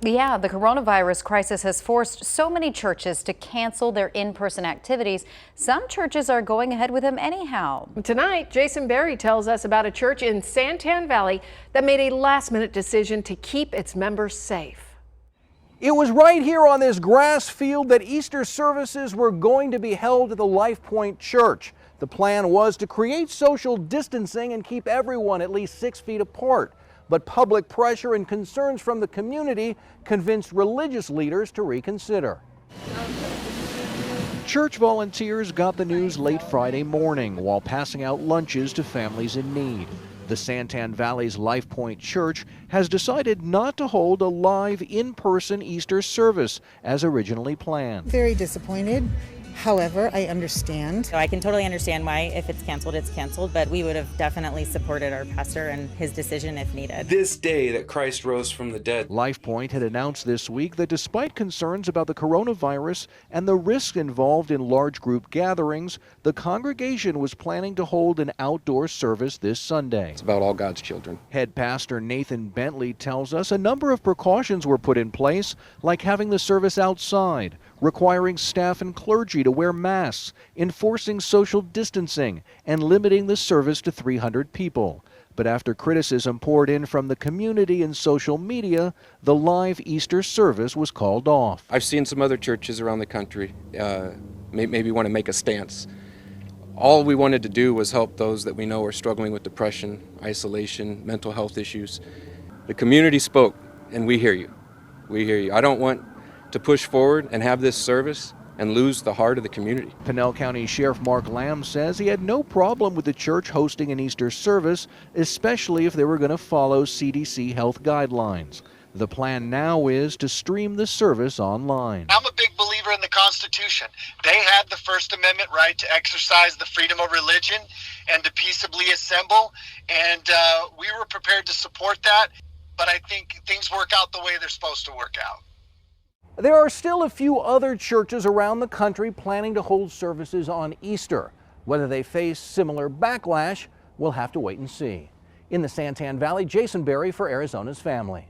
Yeah, the coronavirus crisis has forced so many churches to cancel their in-person activities. Some churches are going ahead with them anyhow. Tonight, Jason Berry tells us about a church in Santan Valley that made a last-minute decision to keep its members safe. It was right here on this grass field that Easter services were going to be held at the LifePoint Church. The plan was to create social distancing and keep everyone at least 6 feet apart. But public pressure and concerns from the community convinced religious leaders to reconsider. Church volunteers got the news late Friday morning while passing out lunches to families in need. The Santan Valley's LifePoint Church has decided not to hold a live in-person Easter service as originally planned. Very disappointed. However, I understand. So I can totally understand why if it's canceled, but we would have definitely supported our pastor and his decision if needed. This day that Christ rose from the dead. LifePoint had announced this week that despite concerns about the coronavirus and the risks involved in large group gatherings, the congregation was planning to hold an outdoor service this Sunday. It's about all God's children. Head pastor Nathan Bentley tells us a number of precautions were put in place, like having the service outside, requiring staff and clergy to wear masks, enforcing social distancing, and limiting the service to 300 people. But after criticism poured in from the community and social media, the live Easter service was called off. I've seen some other churches around the country maybe want to make a stance. All we wanted to do was help those that we know are struggling with depression, isolation, mental health issues. The community spoke, and we hear you. We hear you. I don't want to push forward and have this service and lose the heart of the community. Pinell County Sheriff Mark Lamb says he had no problem with the church hosting an Easter service, especially if they were going to follow CDC health guidelines. The plan now is to stream the service online. I'm a big believer in the Constitution. They had the First Amendment right to exercise the freedom of religion and to peaceably assemble, and we were prepared to support that, but I think things work out the way they're supposed to work out. There are still a few other churches around the country planning to hold services on Easter. Whether they face similar backlash, we'll have to wait and see. In the Santan Valley, Jason Berry for Arizona's Family.